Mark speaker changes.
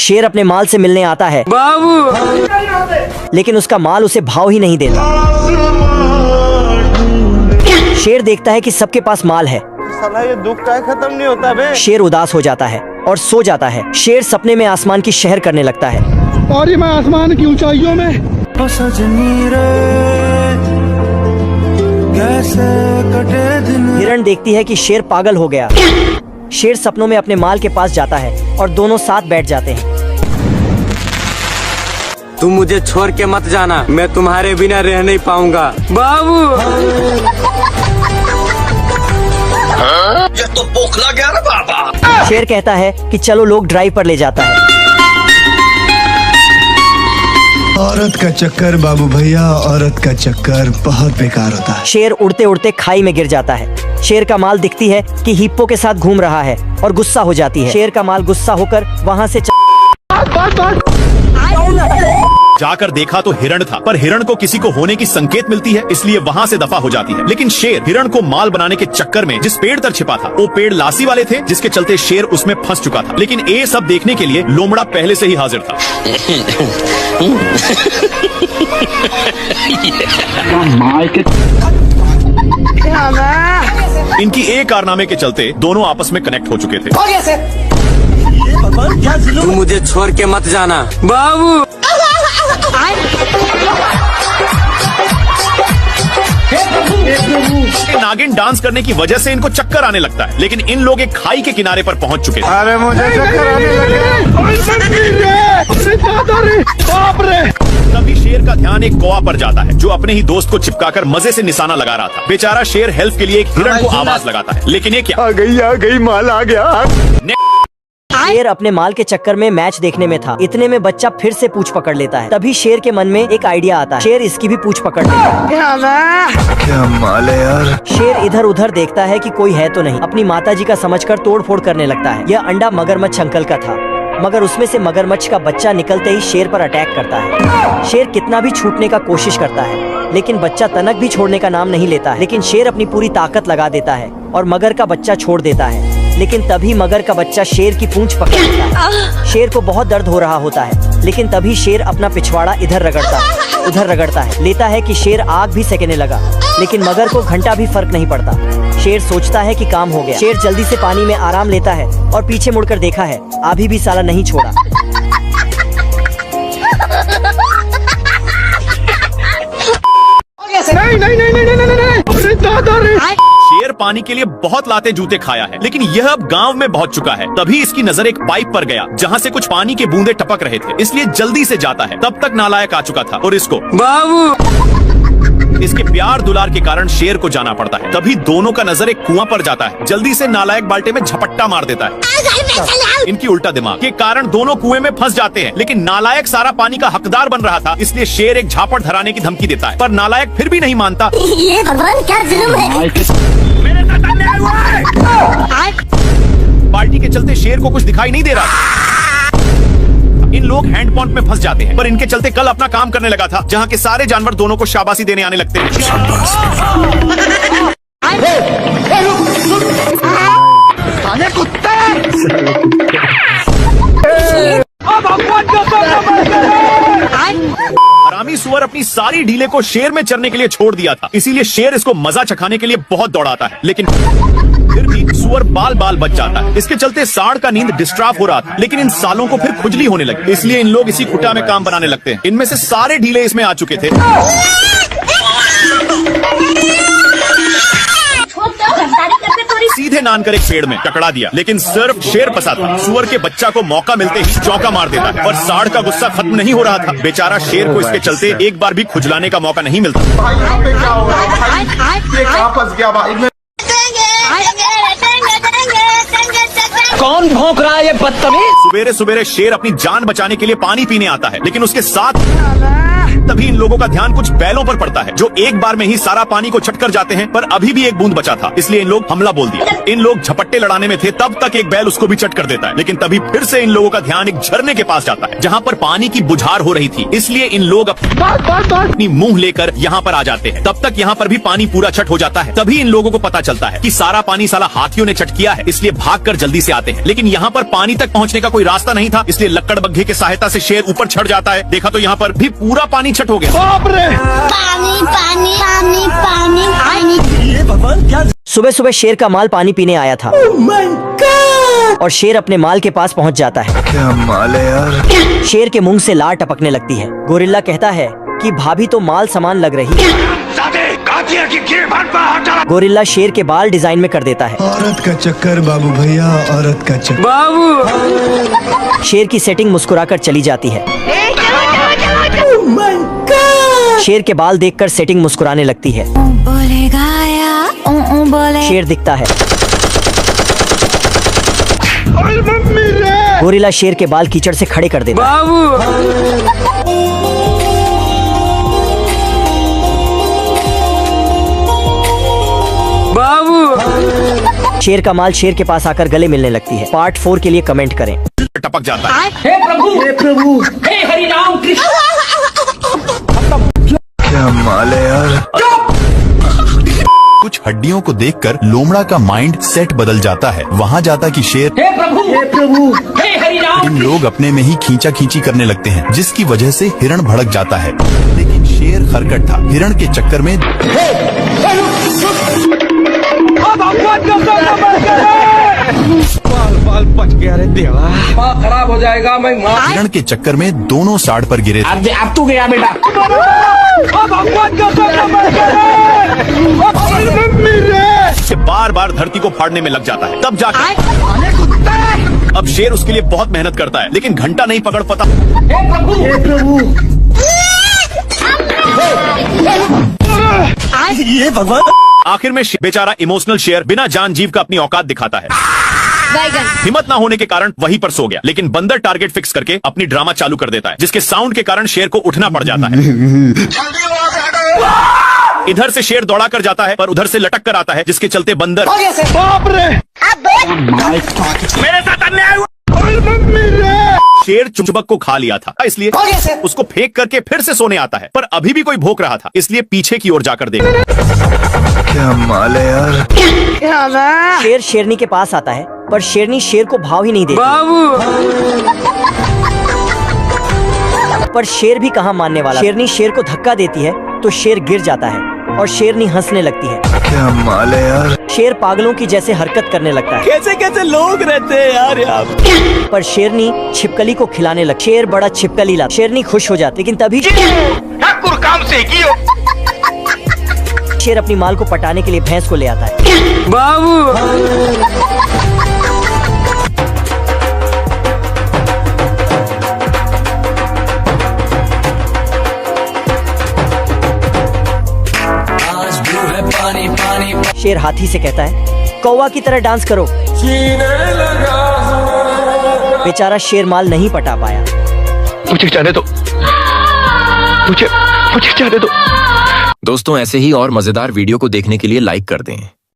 Speaker 1: शेर अपने माल से मिलने आता है बाबू, लेकिन उसका माल उसे भाव ही नहीं देता। शेर देखता है कि सबके पास माल है।
Speaker 2: साला ये दुख का खत्म नहीं होता बे।
Speaker 1: शेर उदास हो जाता है और सो जाता है। शेर सपने में आसमान की शहर करने लगता है
Speaker 3: और मैं आसमान की ऊंचाइयों में।
Speaker 1: हिरण देखती है कि शेर पागल हो गया। शेर सपनों में अपने माल के पास जाता है और दोनों साथ बैठ जाते हैं।
Speaker 2: तुम मुझे छोड़ के मत जाना, मैं तुम्हारे बिना रह नहीं पाऊंगा बाबू।
Speaker 4: ये तो बोखला गया ना बाबा।
Speaker 1: शेर कहता है कि चलो लोग ड्राइव पर ले जाता है।
Speaker 3: औरत का चक्कर बाबू भैया, औरत का चक्कर बहुत बेकार होता है।
Speaker 1: शेर उड़ते उड़ते खाई में गिर जाता है। शेर का माल दिखती है कि हिप्पो के साथ घूम रहा है और गुस्सा हो जाती है। शेर का माल गुस्सा होकर वहाँ से
Speaker 5: जाकर देखा तो हिरण था, पर हिरण को किसी को होने की संकेत मिलती है, इसलिए वहाँ से दफा हो जाती है। लेकिन शेर हिरण को माल बनाने के चक्कर में जिस पेड़ तर छिपा था, वो पेड़ लासी वाले थे, जिसके चलते शेर उसमें फंस चुका था। लेकिन ये सब देखने के लिए लोमड़ा पहले से ही हाजिर था। इनकी एक कारनामे के चलते दोनों आपस में कनेक्ट हो चुके थे।
Speaker 2: तुम मुझे छोड़ के मत जाना बाबू।
Speaker 5: नागिन डांस करने की वजह से इनको चक्कर आने लगता है, लेकिन इन लोग एक खाई के किनारे पर पहुंच चुके थे।
Speaker 2: अरे मुझे चक्कर आने लगे।
Speaker 5: तभी शेर का ध्यान एक कौवा पर जाता है, जो अपने ही दोस्त को चिपकाकर मजे से निशाना लगा रहा था। बेचारा शेर हेल्प के लिए एक हिरण को आवाज लगाता है, लेकिन ये क्या?
Speaker 2: आ गई माल आ गया।
Speaker 1: शेर अपने माल के चक्कर में मैच देखने में था। इतने में बच्चा फिर से पूंछ पकड़ लेता है। तभी शेर के मन में एक आइडिया आता है। शेर इसकी भी पूंछ पकड़ लेता है।
Speaker 3: क्या माल है यार।
Speaker 1: शेर इधर उधर देखता है कि कोई है तो नहीं। अपनी माताजी का समझकर तोड़फोड़ करने लगता है। यह अंडा मगरमच्छ अंकल का था, मगर उसमें से मगरमच्छ का बच्चा निकलते ही शेर पर अटैक करता है। शेर कितना भी छूटने का कोशिश करता है, लेकिन बच्चा तनक भी छोड़ने का नाम नहीं लेता है। लेकिन शेर अपनी पूरी ताकत लगा देता है और मगर का बच्चा छोड़ देता है। लेकिन तभी मगर का बच्चा शेर की पूंछ पकड़ लेता है। शेर को बहुत दर्द हो रहा होता है, लेकिन तभी शेर अपना पिछवाड़ा इधर रगड़ता है, उधर रगड़ता है। लेता है कि शेर आग भी सेकने लगा, लेकिन मगर को घंटा भी फर्क नहीं पड़ता। शेर सोचता है कि काम हो गया। शेर जल्दी से पानी में आराम लेता है और पीछे मुड़कर देखा है, अभी भी साला नहीं छोड़ा।
Speaker 5: शेर पानी के लिए बहुत लाते जूते खाया है, लेकिन यह अब गांव में पहुंच चुका है। तभी इसकी नजर एक पाइप पर गया, जहां से कुछ पानी के बूंदे टपक रहे थे, इसलिए जल्दी से जाता है। तब तक नालायक आ चुका था और इसको
Speaker 2: बाबू
Speaker 5: इसके प्यार दुलार के कारण शेर को जाना पड़ता है। तभी दोनों का नजर एक कुआं पर जाता है। जल्दी से नालायक बाल्टे में झपट्टा मार देता है। इनकी उल्टा दिमाग के कारण दोनों कुएं में फंस जाते हैं, लेकिन नालायक सारा पानी का हकदार बन रहा था, इसलिए शेर एक झापड़ धराने की धमकी देता है, पर नालायक फिर भी नहीं मानता।
Speaker 6: ये भगवान क्या जुल्म है।
Speaker 5: बाल्टी के चलते शेर को कुछ दिखाई नहीं दे रहा। इन लोग हैंड पंप में फंस जाते हैं, पर इनके चलते कल अपना काम करने लगा था, जहाँ के सारे जानवर दोनों को शाबाशी देने आने लगते हैं। हरामी सुअर अपनी सारी ढीले को शेर में चरने के लिए छोड़ दिया था, इसीलिए शेर इसको मजा चखाने के लिए बहुत दौड़ाता है, लेकिन फिर भी सुअर बाल बाल बच जाता है। इसके चलते सांड का नींद डिस्टर्ब हो रहा था, लेकिन इन सालों को फिर खुजली होने लगी, इसलिए इन लोग इसी खुटा में काम बनाने लगते हैं। इनमें से सारे ढीले इसमें आ चुके थे। सीधे नान कर एक पेड़ में टकरा दिया, लेकिन सिर्फ शेर फंसा था। सुअर के बच्चा को मौका मिलते ही चौका मार देता है, और सांड का गुस्सा खत्म नहीं हो रहा था। बेचारा शेर को इसके चलते एक बार भी खुजलाने का मौका नहीं मिलता।
Speaker 1: कौन भौंक रहा है ये बदतमीज?
Speaker 5: सुबेरे सुबेरे शेर अपनी जान बचाने के लिए पानी पीने आता है, लेकिन उसके साथ तभी इन लोगों का ध्यान कुछ बैलों पर पड़ता है जो एक बार में ही सारा पानी को छट कर जाते हैं, पर अभी भी एक बूंद बचा था, इसलिए इन लोग हमला बोल दिया। इन लोग झपट्टे लड़ाने में थे, तब तक एक बैल उसको भी चट कर देता है, लेकिन तभी फिर से इन लोगों का ध्यान एक झरने के पास जाता है जहाँ पर पानी की बुझार हो रही थी, इसलिए इन लोग अपनी मुंह लेकर यहाँ पर आ जाते हैं। तब तक यहाँ पर भी पानी पूरा छट हो जाता है। तभी इन लोगों को पता चलता है कि सारा पानी साला हाथियों ने चट किया है, इसलिए भागकर जल्दी से आते हैं। लेकिन यहाँ पर पानी तक पहुँचने का कोई रास्ता नहीं था, इसलिए लक्कड़ बग्घे की सहायता से शेर ऊपर चढ़ जाता है। देखा तो यहाँ पर भी पूरा पानी छट हो गया।
Speaker 6: पानी पानी पानी पानी पानी।
Speaker 1: सुबह सुबह शेर का माल पानी पीने आया था और शेर अपने माल के पास पहुंच जाता है।
Speaker 3: क्या माल है यार।
Speaker 1: शेर के मुंह से लार टपकने लगती है। गोरिल्ला कहता है कि भाभी तो माल समान लग रही है। गोरिल्ला शेर के बाल डिजाइन में कर देता है।
Speaker 3: औरत का चक्कर बाबू भैया, औरत का चक्कर।
Speaker 2: बाबू
Speaker 1: शेर की सेटिंग मुस्कुराकर चली जाती है। शेर के बाल देखकर सेटिंग मुस्कुराने लगती है। शेर दिखता है। गोरिल्ला शेर के बाल कीचड़ से खड़े कर देता है।
Speaker 2: बाबू
Speaker 1: शेर का माल शेर के पास आकर गले मिलने लगती है। पार्ट 4 के लिए कमेंट करें।
Speaker 5: टपक जाता है।
Speaker 3: क्या माल है यार।
Speaker 5: कुछ हड्डियों को देखकर लोमड़ा का माइंड सेट बदल जाता है। वहाँ जाता कि शेर इन लोग अपने में ही खींचा खींची करने लगते हैं, जिसकी वजह से हिरण भड़क जाता है। लेकिन शेर खरकट था। हिरण के चक्कर में
Speaker 2: बाल बच गया रे देवा, खराब हो जाएगा। मैं
Speaker 5: हिरण के चक्कर में दोनों साइड पर गिरे थे।
Speaker 2: अब तू गया बेटा।
Speaker 5: बार बार धरती को फाड़ने में लग जाता है। तब जाकर अब शेर उसके लिए बहुत मेहनत करता है, लेकिन घंटा नहीं पकड़ पाता।
Speaker 3: ये भगवान।
Speaker 5: आखिर में बेचारा इमोशनल शेर बिना जान जीव का अपनी औकात दिखाता है। हिम्मत ना होने के कारण वहीं पर सो गया, लेकिन बंदर टारगेट फिक्स करके अपनी ड्रामा चालू कर देता है, जिसके साउंड के कारण शेर को उठना पड़ जाता है। इधर से शेर दौड़ा कर जाता है, पर उधर से लटक कर आता है, जिसके चलते बंदर बाप रे मेरे साथ अन्याय हुआ। शेर चुंबक को खा लिया था, इसलिए उसको फेंक करके फिर से सोने आता है, पर अभी भी कोई भौंक रहा था, इसलिए पीछे की ओर जाकर देखा।
Speaker 3: क्या माल है यार।
Speaker 1: शेर शेरनी के पास आता है, पर शेरनी शेर को भाव ही नहीं देती। पर शेर भी कहाँ मानने वाला। शेरनी शेर को धक्का देती है तो शेर गिर जाता है और शेरनी हंसने लगती है।
Speaker 3: क्या माल है यार।
Speaker 1: शेर पागलों की जैसे हरकत करने लगता है।
Speaker 2: कैसे कैसे लोग रहते हैं यार यहाँ।
Speaker 1: पर शेरनी छिपकली को खिलाने लग। शेर बड़ा छिपकली ला। शेरनी खुश हो जाती, लेकिन तभी शेर अपनी माल को पटाने के लिए भैंस को ले आता है।
Speaker 2: बाबू
Speaker 1: शेर हाथी से कहता है, कौवा की तरह डांस करो। बेचारा शेर माल नहीं पटा पाया।
Speaker 4: मुझे जाने दो, मुझे जाने दो।
Speaker 7: दोस्तों ऐसे ही और मजेदार वीडियो को देखने के लिए लाइक कर दें।